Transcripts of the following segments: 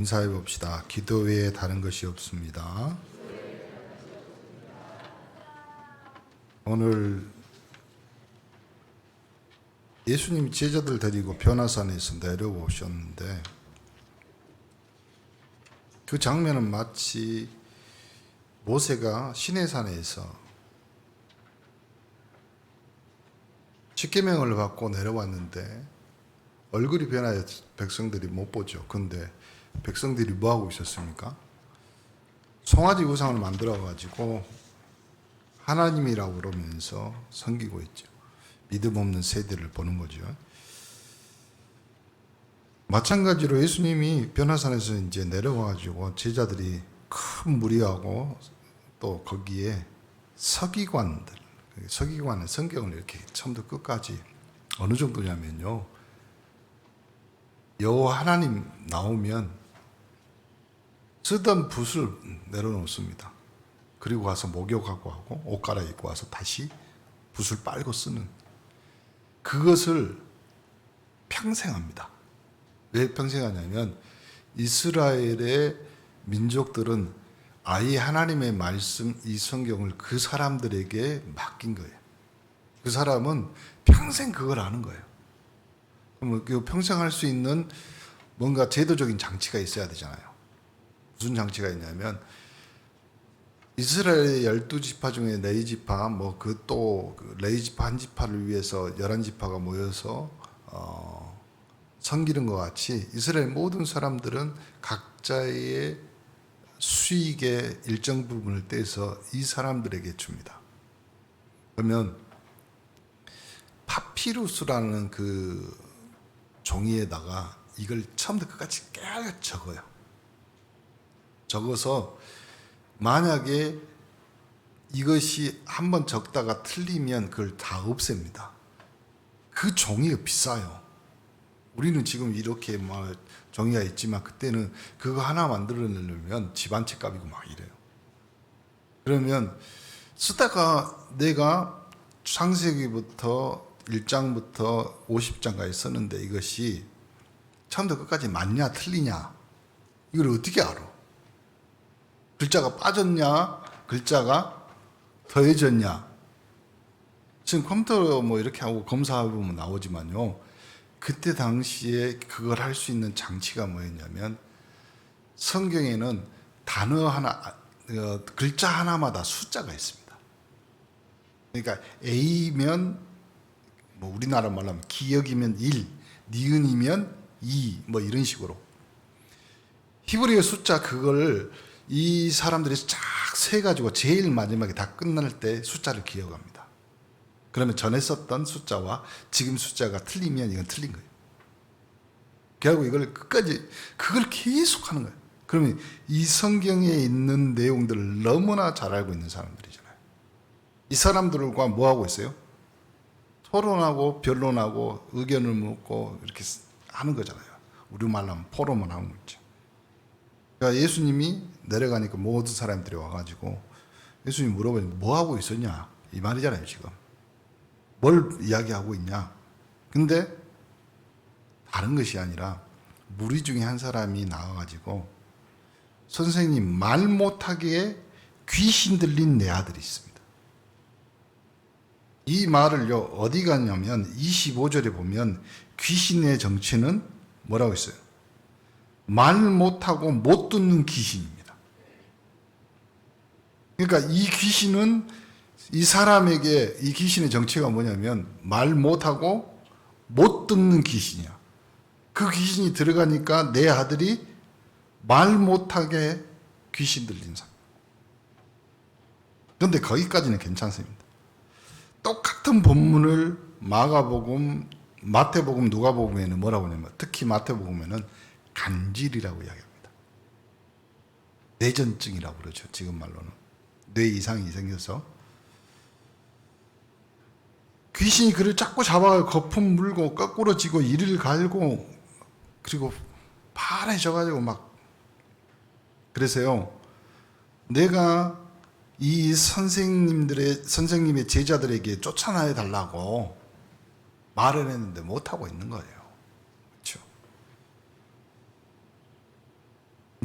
인사해 봅시다. 기도 외에 다른 것이 없습니다. 오늘 예수님이 제자들 데리고 변화산에서 내려오셨는데 그 장면은 마치 모세가 시내산에서 십계명을 받고 내려왔는데 얼굴이 변하여 백성들이 못 보죠. 근데 백성들이 뭐 하고 있었습니까? 송아지 우상을 만들어 가지고 하나님이라고 그러면서 섬기고 있죠. 믿음 없는 세대를 보는 거죠. 마찬가지로 예수님이 변화산에서 이제 내려와 가지고 제자들이 큰 무리하고 또 거기에 서기관들, 서기관은 성경을 이렇게 처음부터 끝까지 어느 정도냐면요. 여호와 하나님 나오면 쓰던 붓을 내려놓습니다. 그리고 와서 목욕하고 하고 옷 갈아입고 와서 다시 붓을 빨고 쓰는 그것을 평생 합니다. 왜 평생 하냐면 이스라엘의 민족들은 아예 하나님의 말씀 이 성경을 그 사람들에게 맡긴 거예요. 그 사람은 평생 그걸 아는 거예요. 그럼 그 평생 할 수 있는 뭔가 제도적인 장치가 있어야 되잖아요. 무슨 장치가 있냐면 이스라엘의 12지파 중에 4지파 또 레위지파 한 지파를 위해서 11지파가 모여서 섬기는 것 같이 이스라엘 모든 사람들은 각자의 수익의 일정 부분을 떼서 이 사람들에게 줍니다. 그러면 파피루스라는 그 종이에다가 이걸 처음부터 끝까지 깨알같이 적어요. 적어서 만약에 이것이 한번 적다가 틀리면 그걸 다 없앱니다. 그 종이가 비싸요. 우리는 지금 이렇게 막 종이가 있지만 그때는 그거 하나 만들어내려면 집 한 채 값이고 막 이래요. 그러면 쓰다가 내가 창세기부터 1장부터 50장까지 썼는데 이것이 처음부터 끝까지 맞냐 틀리냐 이걸 어떻게 알아? 글자가 빠졌냐 글자가 더해졌냐. 지금 컴퓨터 이렇게 하고 검사해보면 나오지만요, 그때 당시에 그걸 할 수 있는 장치가 뭐였냐면 성경에는 단어 하나, 글자 하나마다 숫자가 있습니다. 그러니까 A면 우리나라 말로 하면 기역이면 1, 니은이면 2 이런 식으로 히브리어 숫자 그걸 이 사람들이 쫙 세가지고 제일 마지막에 다 끝날 때 숫자를 기억합니다. 그러면 전에 썼던 숫자와 지금 숫자가 틀리면 이건 틀린 거예요. 결국 이걸 끝까지 그걸 계속 하는 거예요. 그러면 이 성경에 있는 내용들을 너무나 잘 알고 있는 사람들이잖아요. 이 사람들과 뭐 하고 있어요? 토론하고 변론하고 의견을 묻고 이렇게 하는 거잖아요. 우리말로 하면 포럼을 하는 거죠. 그러니까 예수님이 내려가니까 모든 사람들이 와가지고 예수님이 물어보니까 뭐 하고 있었냐 이 말이잖아요. 지금 뭘 이야기하고 있냐. 근데 다른 것이 아니라 무리 중에 한 사람이 나와가지고 선생님 말 못하게 귀신 들린 내 아들이 있습니다. 이 말을요 어디 가냐면 25절에 보면 귀신의 정체는 뭐라고 했어요? 말 못하고 못 듣는 귀신입니다. 그러니까 이 귀신은 이 사람에게 이 귀신의 정체가 뭐냐면 말 못하고 못 듣는 귀신이야. 그 귀신이 들어가니까 내 아들이 말 못하게 귀신 들린 사람. 그런데 거기까지는 괜찮습니다. 똑같은 본문을 마가복음, 마태복음, 누가복음에는 뭐라고 하냐면 특히 마태복음에는 간질이라고 이야기합니다. 뇌전증이라고 그러죠. 지금 말로는 뇌 이상이 생겨서 귀신이 그를 자꾸 잡아가 거품 물고 거꾸로 지고 이를 갈고 그리고 파래져가지고 막 그래서요. 내가 이 선생님의 제자들에게 쫓아내야 달라고 말을 했는데 못하고 있는 거예요. 그렇죠?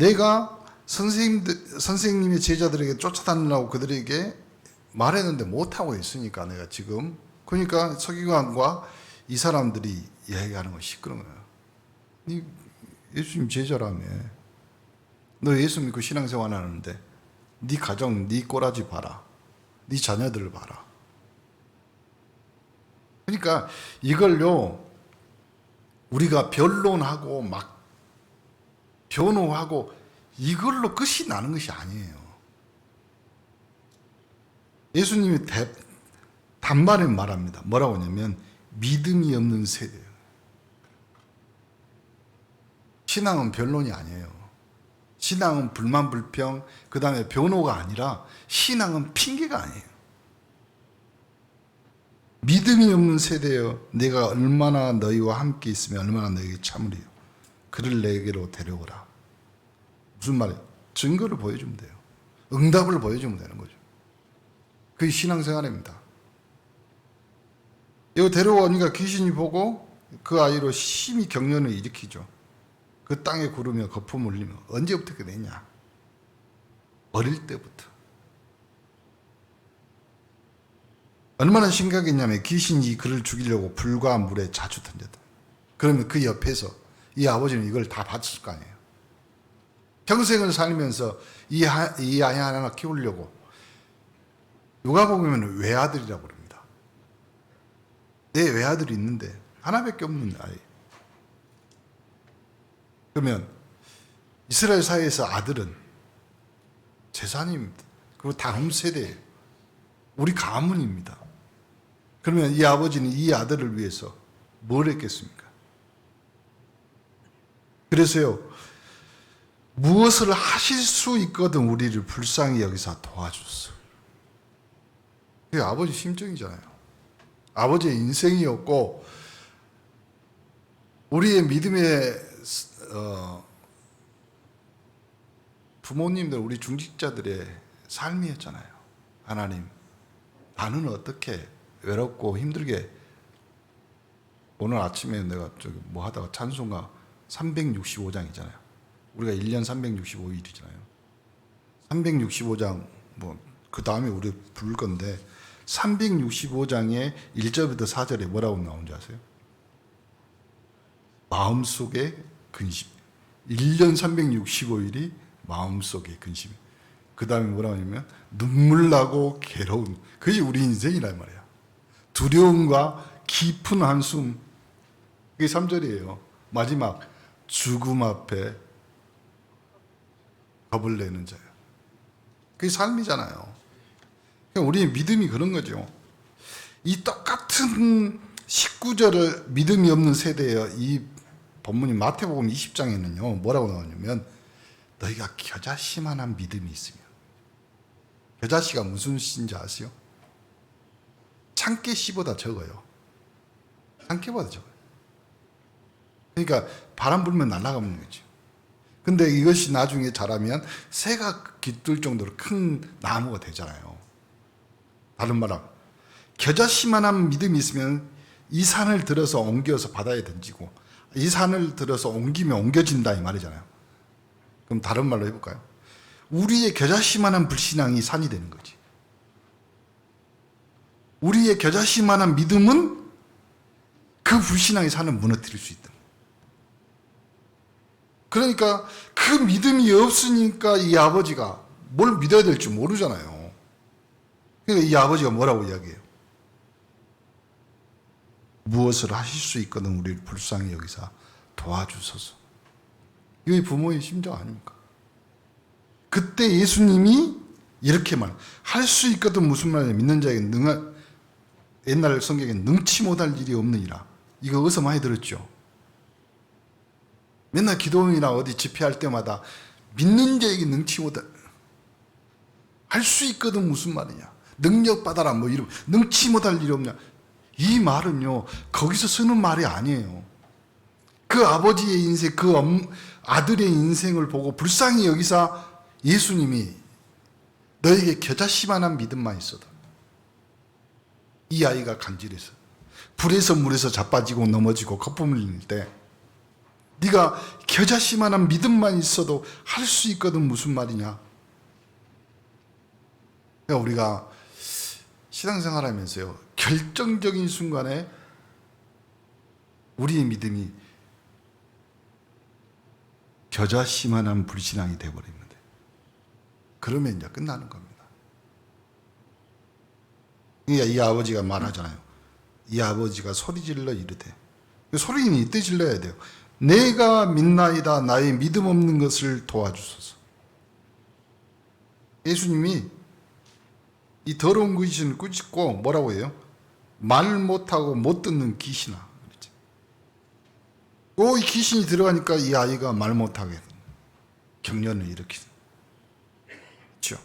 내가 선생님의 제자들에게 쫓아다니라고 그들에게 말했는데 못하고 있으니까 내가 지금. 그러니까 서기관과 이 사람들이 이야기하는 거 시끄러운 거야. 네 예수님 제자라며. 너 예수 믿고 신앙생활 하는데 네 가정, 네 꼬라지 봐라. 네 자녀들을 봐라. 그러니까 이걸요, 우리가 변론하고 막 변호하고 이걸로 끝이 나는 것이 아니에요. 예수님이 단말에 말합니다. 뭐라고 하냐면 믿음이 없는 세대예요. 신앙은 변론이 아니에요. 신앙은 불만 불평 그 다음에 변호가 아니라 신앙은 핑계가 아니에요. 믿음이 없는 세대여 내가 얼마나 너희와 함께 있으면 얼마나 너희에게 참으리요. 그를 내게로 데려오라. 무슨 말이에요? 증거를 보여주면 돼요. 응답을 보여주면 되는 거죠. 그게 신앙생활입니다. 이거 데려오니까 귀신이 보고 그 아이로 심히 경련을 일으키죠. 그 땅에 구르며 거품 흘리며. 언제부터 그렇게 됐냐? 어릴 때부터. 얼마나 심각했냐면 귀신이 그를 죽이려고 불과 물에 자주 던졌다. 그러면 그 옆에서 이 아버지는 이걸 다 봤을 거 아니에요. 평생을 살면서 이 아이 하나 키우려고. 누가 보면 외아들이라고 그럽니다. 내 외아들이 있는데 하나밖에 없는 아이. 그러면 이스라엘 사회에서 아들은 재산입니다. 그리고 다음 세대예요. 우리 가문입니다. 그러면 이 아버지는 이 아들을 위해서 뭘 했겠습니까? 그래서요, 무엇을 하실 수 있거든 우리를 불쌍히 여기서 도와줬어. 그게 아버지 심정이잖아요. 아버지의 인생이었고 우리의 믿음의 부모님들, 우리 중직자들의 삶이었잖아요. 하나님, 나는 어떻게 외롭고 힘들게. 오늘 아침에 내가 저기 뭐 하다가 찬송가 365장이잖아요. 우리가 1년 365일이잖아요. 365장 뭐 그 다음에 우리 부를 건데 365장의 1절부터 4절에 뭐라고 나오는지 아세요? 마음속에 근심. 1년 365일이 마음속에 근심. 그 다음에 뭐라고 하냐면 눈물 나고 괴로운. 그게 우리 인생이란 말이야. 두려움과 깊은 한숨. 그게 3절이에요. 마지막 죽음 앞에 겁을 내는 자야. 그게 삶이잖아요. 그러니까 우리의 믿음이 그런 거죠. 이 똑같은 19절을 믿음이 없는 세대예요. 이 본문이 마태복음 20장에는요. 뭐라고 나오냐면 너희가 겨자씨만한 믿음이 있으면. 겨자씨가 무슨 씨인지 아세요? 참깨씨보다 적어요. 참깨보다 적어요. 그러니까 바람 불면 날아가는 거죠. 근데 이것이 나중에 자라면 새가 깃들 정도로 큰 나무가 되잖아요. 다른 말로 겨자씨만한 믿음이 있으면 이 산을 들어서 옮겨서 바다에 던지고 이 산을 들어서 옮기면 옮겨진다 이 말이잖아요. 그럼 다른 말로 해볼까요? 우리의 겨자씨만한 불신앙이 산이 되는 거지. 우리의 겨자씨만한 믿음은 그 불신앙의 산을 무너뜨릴 수 있다. 그러니까 그 믿음이 없으니까 이 아버지가 뭘 믿어야 될지 모르잖아요. 그러니까 이 아버지가 뭐라고 이야기해요? 무엇을 하실 수 있거든 우리를 불쌍히 여기사 도와주소서. 이게 부모의 심정 아닙니까? 그때 예수님이 이렇게 할 수 있거든 무슨 말이냐. 믿는 자에게 옛날 성경에 능치 못할 일이 없느니라. 이거 어디서 많이 들었죠? 맨날 기도원이나 어디 집회할 때마다 믿는 자에게 능치 못할 할 수 있거든 무슨 말이냐. 능력 받아라 뭐 이런 능치 못할 일이 없냐. 이 말은요 거기서 쓰는 말이 아니에요. 그 아버지의 인생, 그 아들의 인생을 보고 불쌍히 여기사 예수님이 너에게 겨자씨만한 믿음만 있어도 이 아이가 간질해서 불에서 물에서 자빠지고 넘어지고 거품 흘릴 때 네가 겨자씨만한 믿음만 있어도 할 수 있거든. 무슨 말이냐. 그러니까 우리가 신앙생활하면서요, 결정적인 순간에 우리의 믿음이 겨자씨만한 불신앙이 되어버리면 돼요. 그러면 이제 끝나는 겁니다. 그러니까 이 아버지가 말하잖아요. 이 아버지가 소리질러 이르되, 소리는 이때 질러야 돼요. 내가 믿나이다. 나의 믿음 없는 것을 도와주소서. 예수님이 이 더러운 귀신을 꾸짖고 뭐라고 해요? 말 못하고 못 듣는 귀신아. 이 귀신이 들어가니까 이 아이가 말 못하게 경련을 일으키는. 그렇죠?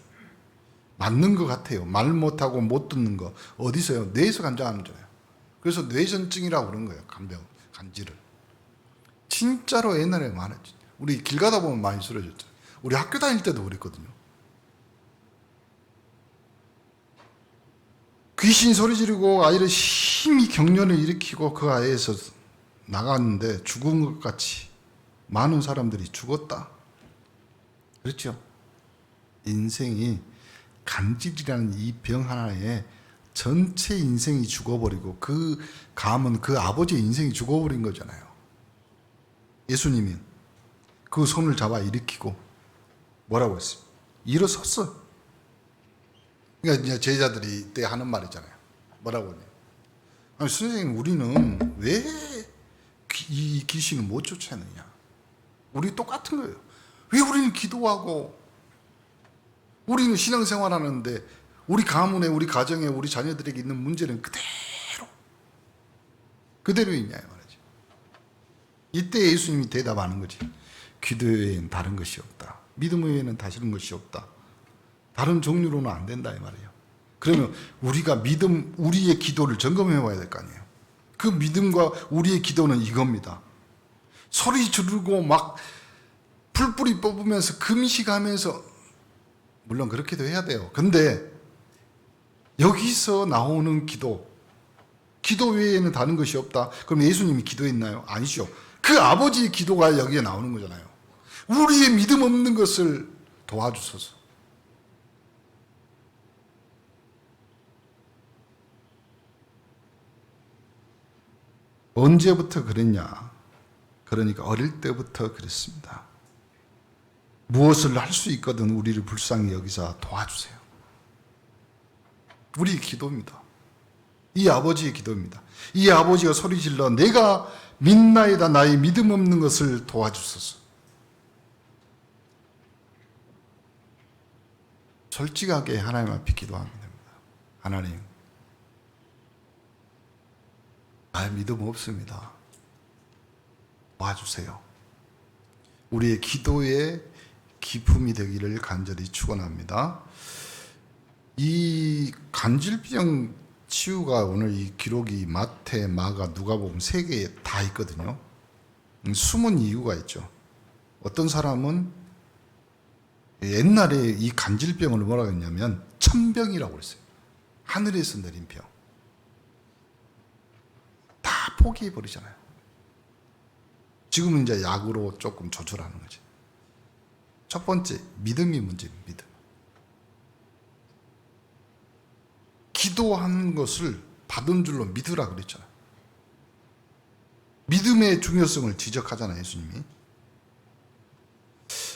맞는 것 같아요. 말 못하고 못 듣는 거. 어디서요? 뇌에서 간장하는 거잖아요. 그래서 뇌전증이라고 그런 거예요. 간질을. 진짜로 옛날에 많았죠. 우리 길 가다 보면 많이 쓰러졌죠. 우리 학교 다닐 때도 그랬거든요. 귀신이 소리 지르고 아이를 심히 경련을 일으키고 그 아이에서 나갔는데 죽은 것 같이 많은 사람들이 죽었다. 그렇죠? 인생이 간질이라는 이 병 하나에 전체 인생이 죽어버리고 그 감은 그 아버지의 인생이 죽어버린 거잖아요. 예수님이 그 손을 잡아 일으키고 뭐라고 했어요? 일어섰어. 그러니까 이제 제자들이 이때 하는 말이잖아요. 뭐라고 하냐? 아니 선생님, 우리는 왜 이 귀신을 못 쫓아내냐? 우리 똑같은 거예요. 왜 우리는 기도하고 우리는 신앙생활 하는데 우리 가문에, 우리 가정에, 우리 자녀들에게 있는 문제는 그대로 있냐 말이죠. 이때 예수님이 대답하는 거지. 기도 외에는 다른 것이 없다. 믿음 외에는 다른 것이 없다. 다른 종류로는 안 된다 이 말이에요. 그러면 우리가 우리의 기도를 점검해 봐야 될 거 아니에요. 그 믿음과 우리의 기도는 이겁니다. 소리 지르고 막 풀뿌리 뽑으면서 금식하면서, 물론 그렇게도 해야 돼요. 근데 여기서 나오는 기도 외에는 다른 것이 없다. 그럼 예수님이 기도했나요? 아니죠. 그 아버지의 기도가 여기에 나오는 거잖아요. 우리의 믿음 없는 것을 도와주소서. 언제부터 그랬냐? 그러니까 어릴 때부터 그랬습니다. 무엇을 할 수 있거든 우리를 불쌍히 여기서 도와주세요. 우리의 기도입니다. 이 아버지의 기도입니다. 이 아버지가 소리질러 내가 믿나이다. 나의 믿음 없는 것을 도와주소서. 솔직하게 하나님 앞에 기도하면 됩니다. 하나님, 나의 믿음 없습니다. 도와주세요. 우리의 기도의 기품이 되기를 간절히 축원합니다. 이 간질병 치유가 오늘 이 기록이 마태, 마가, 누가복음 3개에 다 있거든요. 숨은 이유가 있죠. 어떤 사람은 옛날에 이 간질병을 뭐라고 했냐면 천병이라고 그랬어요. 하늘에서 내린 병. 다 포기해 버리잖아요. 지금은 이제 약으로 조금 조절하는 거지. 첫 번째, 믿음이 문제입니다. 믿음. 기도하는 것을 받은 줄로 믿으라 그랬잖아요. 믿음의 중요성을 지적하잖아요, 예수님이.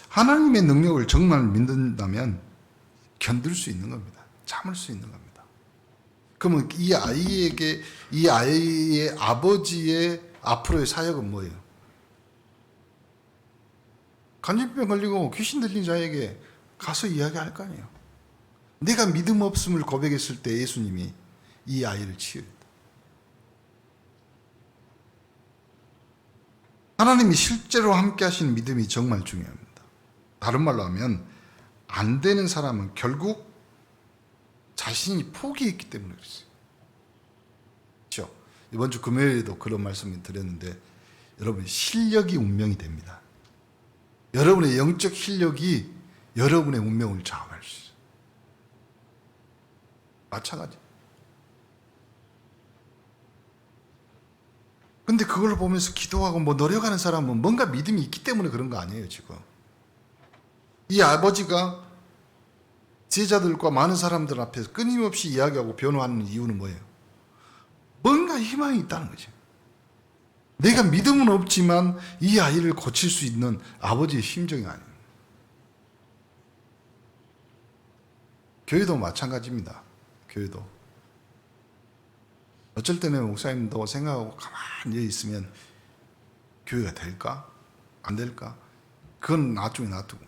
하나님의 능력을 정말 믿는다면 견딜 수 있는 겁니다. 참을 수 있는 겁니다. 그러면 이 아이의 아버지의 앞으로의 사역은 뭐예요? 간질병 걸리고 귀신 들린 자에게 가서 이야기할 거 아니에요. 내가 믿음 없음을 고백했을 때 예수님이 이 아이를 치유했다. 하나님이 실제로 함께 하시는 믿음이 정말 중요합니다. 다른 말로 하면 안 되는 사람은 결국 자신이 포기했기 때문에 그랬어요. 그렇죠? 이번 주 금요일에도 그런 말씀을 드렸는데 여러분, 실력이 운명이 됩니다. 여러분의 영적 실력이 여러분의 운명을 좌우할 수 있어요. 마찬가지. 근데 그걸 보면서 기도하고 뭐 노력하는 사람은 뭔가 믿음이 있기 때문에 그런 거 아니에요, 지금. 이 아버지가 제자들과 많은 사람들 앞에서 끊임없이 이야기하고 변호하는 이유는 뭐예요? 뭔가 희망이 있다는 거죠. 내가 믿음은 없지만 이 아이를 고칠 수 있는 아버지의 심정이 아니에요. 교회도 마찬가지입니다. 교회도. 어쩔 때는 목사님도 생각하고 가만히 있으면 교회가 될까? 안 될까? 그건 나중에 놔두고.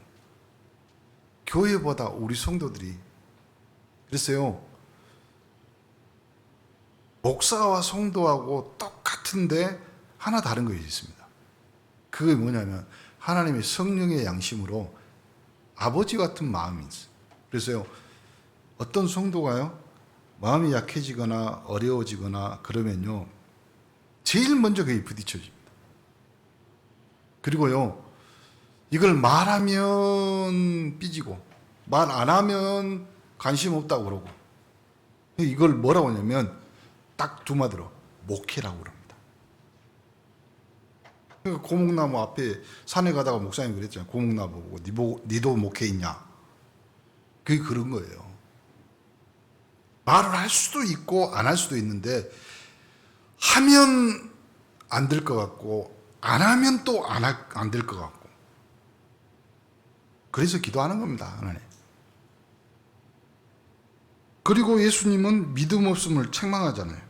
교회보다 우리 성도들이 그랬어요. 목사와 성도하고 똑같은데 하나 다른 것이 있습니다. 그게 뭐냐면 하나님의 성령의 양심으로 아버지 같은 마음이 있어요. 그래서요. 어떤 성도가요. 마음이 약해지거나 어려워지거나 그러면요. 제일 먼저 그게 부딪혀집니다. 그리고요. 이걸 말하면 삐지고 말 안 하면 관심 없다고 그러고 이걸 뭐라고 하냐면 딱 두 마디로 목회라고 그럽니다. 그러니까 고목나무 앞에 산에 가다가 목사님이 그랬잖아요. 고목나무 보고 니도 목회 있냐? 그게 그런 거예요. 말을 할 수도 있고 안 할 수도 있는데 하면 안 될 것 같고 안 하면 또 안 될 것 같고 그래서 기도하는 겁니다. 하나님. 그리고 예수님은 믿음 없음을 책망하잖아요.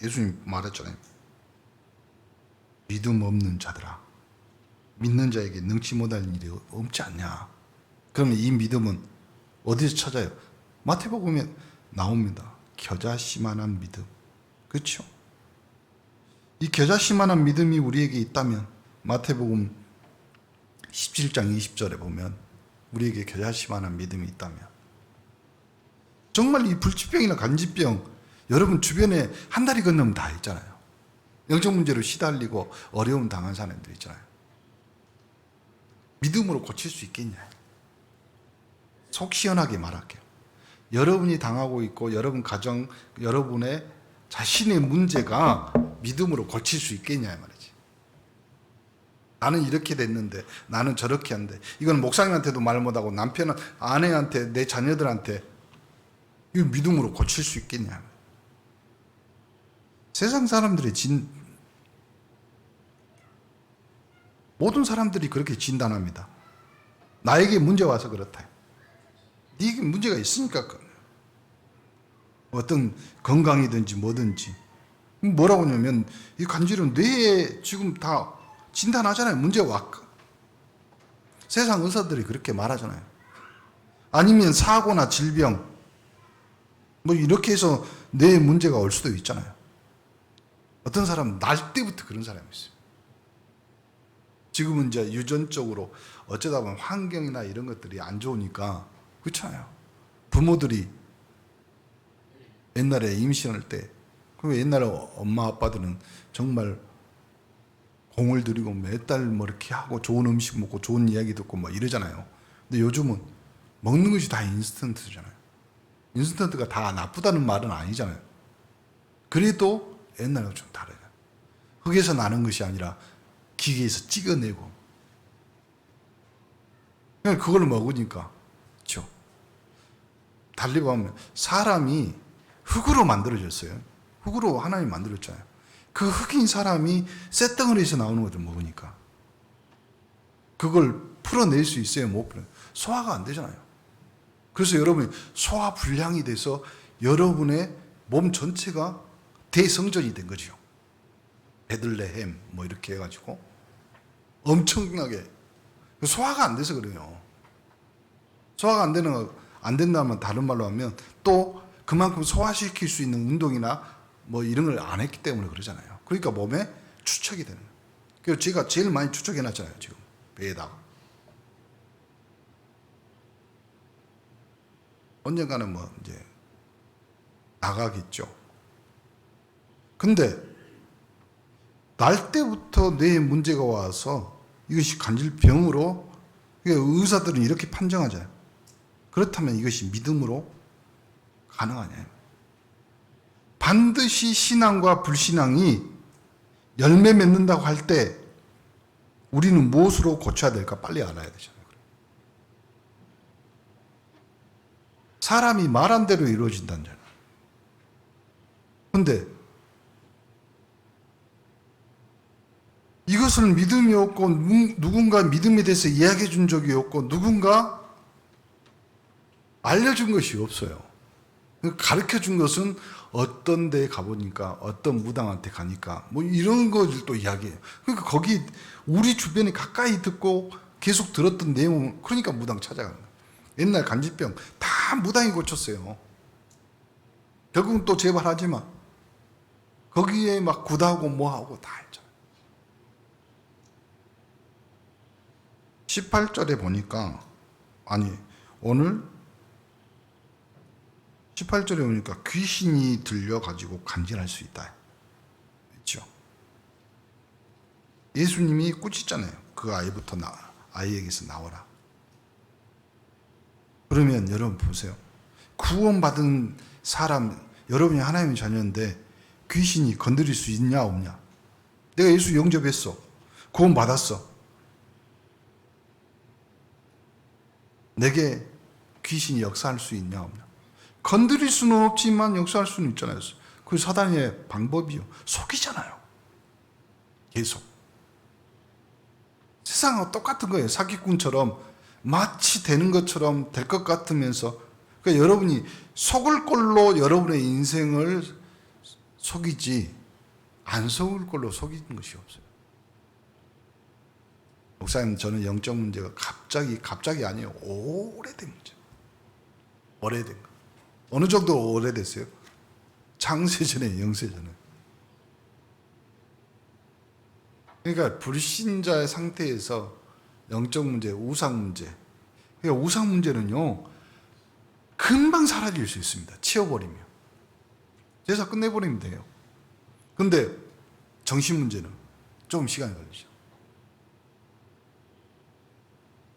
예수님 말했잖아요. 믿음 없는 자들아 믿는 자에게 능치 못할 일이 없지 않냐. 그러면 이 믿음은 어디서 찾아요? 마태복음에 나옵니다. 겨자씨만한 믿음. 그렇죠? 이 겨자씨만한 믿음이 우리에게 있다면 마태복음 17장 20절에 보면 우리에게 겨자씨만한 믿음이 있다면 정말 이 불치병이나 간질병 여러분 주변에 한 달이 건너면 다 있잖아요. 영적 문제로 시달리고 어려움 당한 사람들 있잖아요. 믿음으로 고칠 수 있겠냐. 속 시원하게 말할게요. 여러분이 당하고 있고 여러분 가정 여러분의 자신의 문제가 믿음으로 고칠 수 있겠냐 말이지. 나는 이렇게 됐는데 나는 저렇게 한데 이건 목사님한테도 말 못하고 남편은 아내한테 내 자녀들한테 이 믿음으로 고칠 수 있겠냐. 세상 사람들의 모든 사람들이 그렇게 진단합니다. 나에게 문제 와서 그렇다. 네게 문제가 있으니까 어떤 건강이든지 뭐든지 뭐라고 하냐면 이 간질은 뇌에 지금 다 진단하잖아요. 문제가 왔고 세상 의사들이 그렇게 말하잖아요. 아니면 사고나 질병 뭐 이렇게 해서 뇌에 문제가 올 수도 있잖아요. 어떤 사람은 날 때부터 그런 사람이 있어요. 지금은 이제 유전적으로 어쩌다 보면 환경이나 이런 것들이 안 좋으니까 그렇잖아요. 부모들이 옛날에 임신할 때, 그 옛날에 엄마 아빠들은 정말 공을 들이고 몇 달 뭐 이렇게 하고 좋은 음식 먹고 좋은 이야기 듣고 뭐 이러잖아요. 근데 요즘은 먹는 것이 다 인스턴트잖아요. 인스턴트가 다 나쁘다는 말은 아니잖아요. 그래도 옛날과 좀 다르죠. 흙에서 나는 것이 아니라 기계에서 찍어내고. 그냥 그걸 먹으니까. 그렇죠. 달리 보면 사람이 흙으로 만들어졌어요. 흙으로 하나님 만들었잖아요. 그 흙인 사람이 쇳덩어리에서 나오는 것을 먹으니까 그걸 풀어낼 수 있어요? 못 풀어요? 소화가 안 되잖아요. 그래서 여러분이 소화 불량이 돼서 여러분의 몸 전체가 대성전이 된 거죠. 베들레헴 뭐 이렇게 해가지고 엄청나게 소화가 안 돼서 그래요. 소화가 안 된다면 다른 말로 하면 또 그만큼 소화시킬 수 있는 운동이나 뭐 이런 걸 안 했기 때문에 그러잖아요. 그러니까 몸에 추척이 되는 거예요. 그래서 제가 제일 많이 추척해 놨잖아요. 지금 배에다가. 언젠가는 뭐 이제 나가겠죠. 근데 날 때부터 뇌에 문제가 와서 이것이 간질병으로 의사들은 이렇게 판정하잖아요. 그렇다면 이것이 믿음으로 가능하냐. 반드시 신앙과 불신앙이 열매 맺는다고 할 때 우리는 무엇으로 고쳐야 될까 빨리 알아야 되잖아요. 사람이 말한 대로 이루어진다잖아요. 근데 이것을 믿음이 없고 누군가 믿음에 대해서 이야기해 준 적이 없고 누군가 알려준 것이 없어요. 가르쳐 준 것은 어떤 데에 가보니까 어떤 무당한테 가니까 뭐 이런 것을 또 이야기해요. 그러니까 거기 우리 주변에 가까이 듣고 계속 들었던 내용, 그러니까 무당 찾아가는 거예요. 옛날 간질병 다 무당이 고쳤어요. 결국은 또 재발하지만 거기에 막 굿하고 뭐하고 다 했잖아요. 18절에 보니까 오늘 18절에 보니까 귀신이 들려가지고 간질할 수 있다. 그렇죠? 예수님이 꾸짖잖아요. 그 아이에게서 나오라. 그러면 여러분 보세요. 구원받은 사람, 여러분이 하나님의 자녀인데 귀신이 건드릴 수 있냐 없냐? 내가 예수 영접했어. 구원받았어. 내게 귀신이 역사할 수 있냐 없냐? 건드릴 수는 없지만 역사할 수는 있잖아요. 그 사단의 방법이요. 속이잖아요. 계속. 세상하고 똑같은 거예요. 사기꾼처럼 마치 되는 것처럼 될 것 같으면서, 그러니까 여러분이 속을 걸로 여러분의 인생을 속이지 안 속을 걸로 속이는 것이 없어요. 목사님, 저는 영적 문제가 갑자기 아니에요. 오래된 문제. 오래된 거. 어느 정도 오래됐어요? 창세전에, 영세전에. 그러니까 불신자의 상태에서 영적 문제, 우상 문제. 그러니까 우상 문제는요, 금방 사라질 수 있습니다. 치워버리면. 제사 끝내버리면 돼요. 근데 정신 문제는 조금 시간이 걸리죠.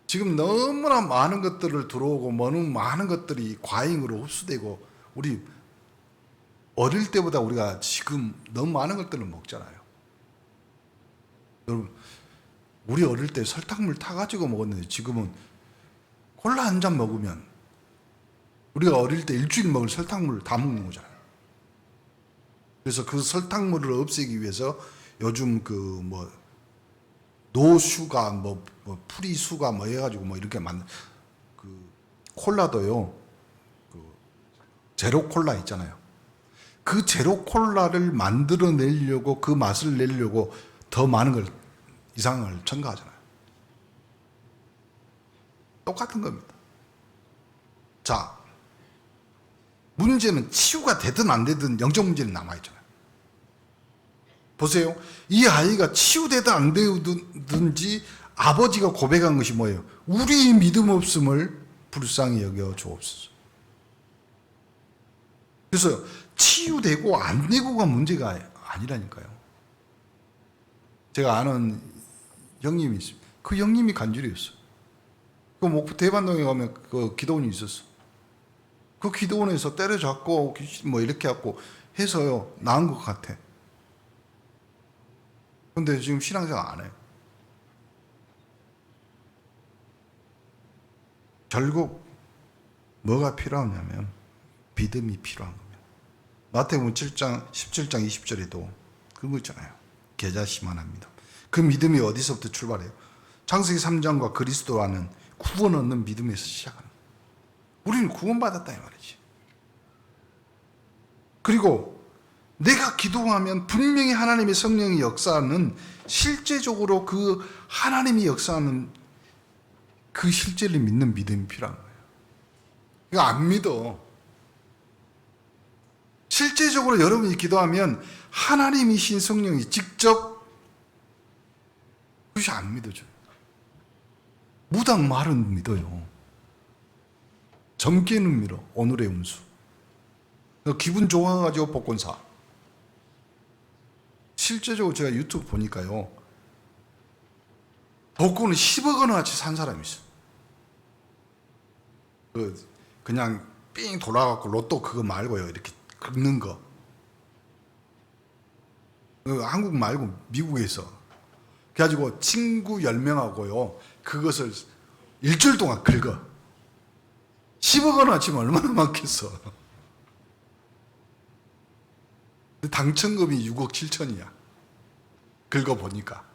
지금 너무나 많은 것들을 들어오고 너무 많은 것들이 과잉으로 흡수되고, 우리 어릴 때보다 우리가 지금 너무 많은 것들을 먹잖아요. 여러분, 우리 어릴 때 설탕물 타가지고 먹었는데 지금은 콜라 한 잔 먹으면 우리가 어릴 때 일주일 먹을 설탕물을 다 먹는 거잖아요. 그래서 그 설탕물을 없애기 위해서 요즘 노슈가 프리수가 해가지고 이렇게 만든 그 콜라도요, 그 제로 콜라 있잖아요. 그 제로 콜라를 만들어내려고, 그 맛을 내려고 더 많은 걸, 이상한 걸 첨가하잖아요. 똑같은 겁니다. 자, 문제는 치유가 되든 안 되든 영적 문제는 남아있잖아요. 보세요. 이 아이가 치유되든 안 되든지 아버지가 고백한 것이 뭐예요? 우리 믿음 없음을 불쌍히 여겨 주옵소서. 그래서 치유되고 안 되고가 문제가 아니라니까요. 제가 아는 형님이 있습니다. 그 형님이 간질이었어요. 그 목포 대반동에 가면 그 기도원이 있었어. 그 기도원에서 때려잡고 이렇게 하고 해서요, 나은 것 같아. 근데 지금 신앙생활 안 해요. 결국 뭐가 필요하냐면 믿음이 필요한 겁니다. 마태복음 7장 17장 20절에도 그런 거 있잖아요. 계자시만한 믿음. 그 믿음이 어디서부터 출발해요? 창세기 3장과 그리스도와는 구원 얻는 믿음에서 시작하는 거예요. 우리는 구원받았다 이 말이지. 그리고 내가 기도하면 분명히 하나님의 성령이 역사하는, 실제적으로 그 하나님이 역사하는 그 실제를 믿는 믿음이 필요한 거예요. 이거 안 믿어. 실제적으로 여러분이 기도하면 하나님이신 성령이 직접, 그것이 안 믿어져요. 무당 말은 믿어요. 점괘는 믿어. 오늘의 운수. 기분 좋아가지고 복권 사. 실제적으로 제가 유튜브 보니까요, 복권을 10억 원어치 산 사람이 있어요. 그냥 삥 돌아가고 로또 그거 말고요, 이렇게 긁는 거. 한국 말고 미국에서. 그래가지고 친구 10명하고요. 그것을 일주일 동안 긁어. 10억 원 아치면 얼마나 많겠어. 당첨금이 6억 7천이야. 긁어보니까.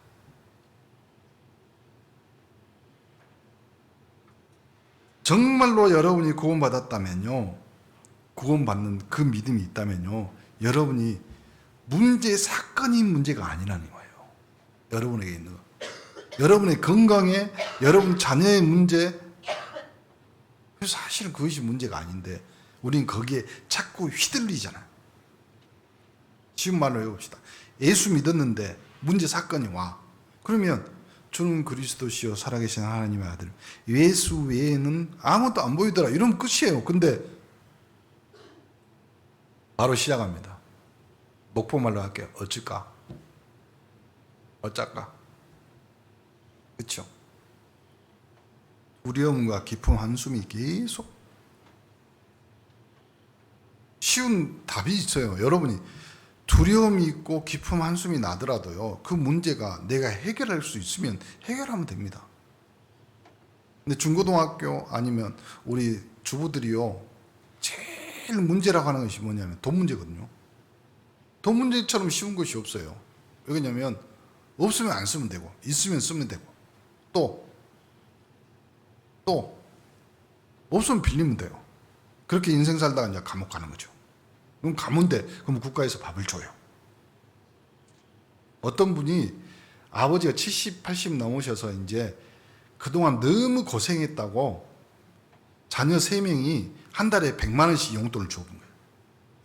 정말로 여러분이 구원받았다면요. 구원받는 그 믿음이 있다면요. 여러분이 문제, 사건이 문제가 아니라는 거예요. 여러분에게 있는 거. 여러분의 건강에, 여러분 자녀의 문제, 그래서 사실은 그것이 문제가 아닌데 우리는 거기에 자꾸 휘둘리잖아요. 쉬운 말로 해봅시다. 예수 믿었는데 문제 사건이 와. 그러면 주는 그리스도시요 살아계신 하나님의 아들, 예수 외에는 아무것도 안 보이더라, 이러면 끝이에요. 근데 바로 시작합니다. 목포말로 할게요. 어쩔까? 어쩔까? 그렇죠? 두려움과 깊은 한숨이 계속. 쉬운 답이 있어요. 여러분이 두려움이 있고 깊은 한숨이 나더라도요, 그 문제가 내가 해결할 수 있으면 해결하면 됩니다. 근데 중고등학교 아니면 우리 주부들이요, 제일 문제라고 하는 것이 뭐냐면 돈 문제거든요. 돈 문제처럼 쉬운 것이 없어요. 왜냐면 없으면 안 쓰면 되고, 있으면 쓰면 되고, 또 없으면 빌리면 돼요. 그렇게 인생 살다가 이제 감옥 가는 거죠. 그럼 가면 돼. 그럼 국가에서 밥을 줘요. 어떤 분이 아버지가 70, 80 넘으셔서 이제 그동안 너무 고생했다고 자녀 3명이 한 달에 100만 원씩 용돈을 줘본 거예요.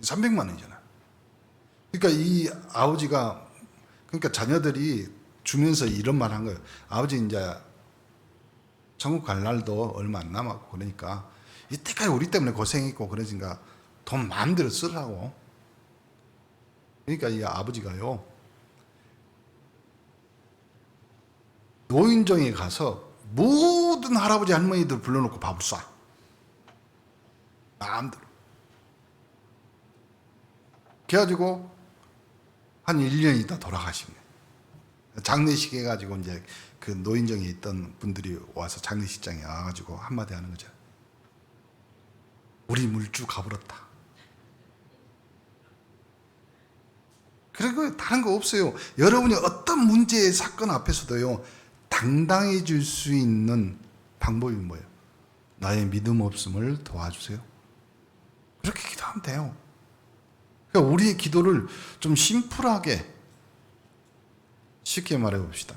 300만 원이잖아요. 그러니까 이 아버지가, 그러니까 자녀들이 주면서 이런 말 한 거예요. 아버지 이제 천국 갈 날도 얼마 안 남았고, 그러니까 이때까지 우리 때문에 고생했고 그러니까 돈 마음대로 쓰라고. 그러니까 이 아버지가요, 노인정에 가서 모든 할아버지 할머니들 불러놓고 밥을 쏴. 마음대로. 그래가지고 한 1년 있다 돌아가십니다. 장례식 해가지고 이제 그 노인정에 있던 분들이 와서 장례식장에 와가지고 한마디 하는 거죠. 우리 물주 가버렸다. 그리고 다른 거 없어요. 여러분이 어떤 문제의 사건 앞에서도요, 당당해질 수 있는 방법이 뭐예요? 나의 믿음 없음을 도와주세요. 그렇게 기도하면 돼요. 그러니까 우리의 기도를 좀 심플하게, 쉽게 말해 봅시다.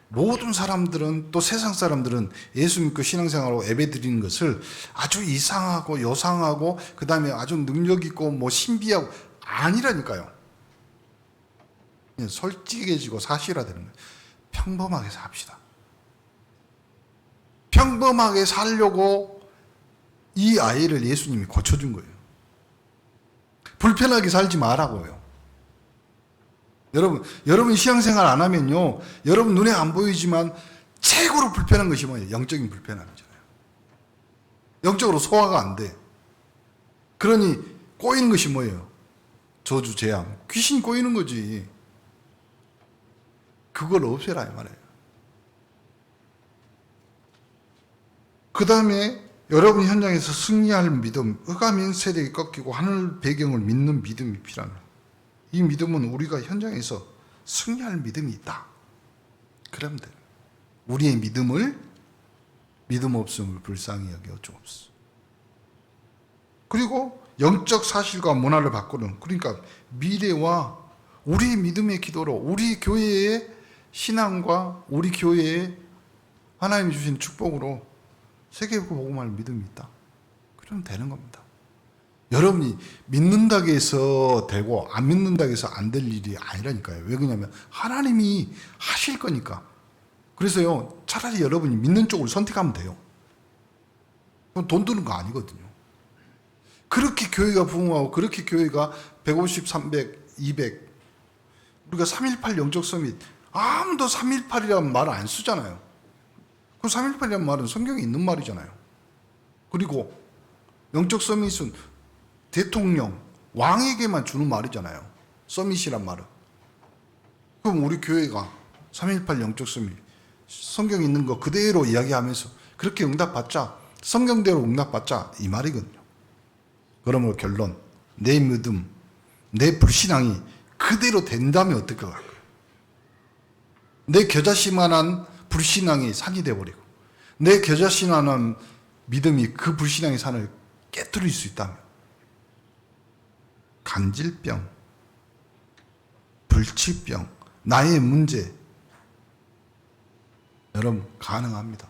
모든 사람들은, 또 세상 사람들은 예수 믿고 신앙생활하고 예배 드리는 것을 아주 이상하고 요상하고 그 다음에 아주 능력 있고 뭐 신비하고 아니라니까요. 그냥 솔직해지고 사실화되는 거예요. 평범하게 삽시다. 평범하게 살려고 이 아이를 예수님이 고쳐준 거예요. 불편하게 살지 말라고요. 여러분 신앙생활 안 하면요, 여러분 눈에 안 보이지만 최고로 불편한 것이 뭐예요? 영적인 불편함이잖아요. 영적으로 소화가 안 돼. 그러니 꼬이는 것이 뭐예요? 저주, 재앙, 귀신 꼬이는 거지. 그걸 없애라 이 말이에요. 그 다음에 여러분 현장에서 승리할 믿음, 흑암인 세력이 꺾이고 하늘 배경을 믿는 믿음이 필요합니다. 이 믿음은 우리가 현장에서 승리할 믿음이 있다. 그러면 돼요. 우리의 믿음 없음을 불쌍히 여겨 주옵소서. 그리고 영적 사실과 문화를 바꾸는, 그러니까 미래와 우리의 믿음의 기도로 우리 교회의 신앙과 우리 교회의 하나님이 주신 축복으로 세계에 복음할 믿음이 있다. 그러면 되는 겁니다. 여러분이 믿는다고 해서 되고 안 믿는다고 해서 안 될 일이 아니라니까요. 왜 그러냐면 하나님이 하실 거니까. 그래서요, 차라리 여러분이 믿는 쪽을 선택하면 돼요. 그건 돈 드는 거 아니거든요. 그렇게 교회가 부흥하고 그렇게 교회가 150, 300, 200, 우리가 3.18 영적 서밋, 아무도 3.18이라는 말을 안 쓰잖아요. 그 3.18이라는 말은 성경에 있는 말이잖아요. 그리고 영적 서밋은 대통령, 왕에게만 주는 말이잖아요. 서밋이란 말은. 그럼 우리 교회가 3.18 영적 수미 성경 있는 거 그대로 이야기하면서 그렇게 응답받자, 성경대로 응답받자 이 말이거든요. 그러므로 결론, 내 믿음, 내 불신앙이 그대로 된다면 어떨 것 같아요? 내 겨자씨만한 불신앙이 산이 되어버리고 내 겨자씨만한 믿음이 그 불신앙의 산을 깨뜨릴 수 있다면 간질병, 불치병, 나의 문제 여러분 가능합니다.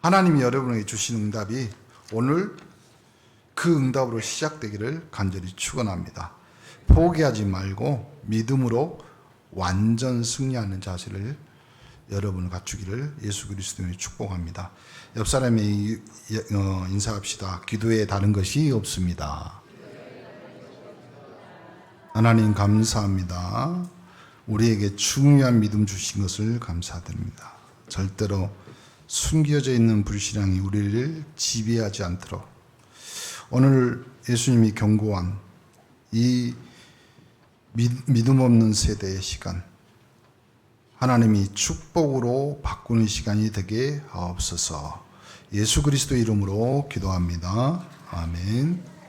하나님이 여러분에게 주신 응답이 오늘 그 응답으로 시작되기를 간절히 축원합니다. 포기하지 말고 믿음으로 완전 승리하는 자세를 여러분 갖추기를 예수 그리스도의 축복합니다. 옆 사람이 인사합시다. 기도에 다른 것이 없습니다. 하나님 감사합니다. 우리에게 중요한 믿음 주신 것을 감사드립니다. 절대로 숨겨져 있는 불신앙이 우리를 지배하지 않도록 오늘 예수님이 경고한 이 믿음 없는 세대의 시간 하나님이 축복으로 바꾸는 시간이 되게 하옵소서. 예수 그리스도 이름으로 기도합니다. 아멘.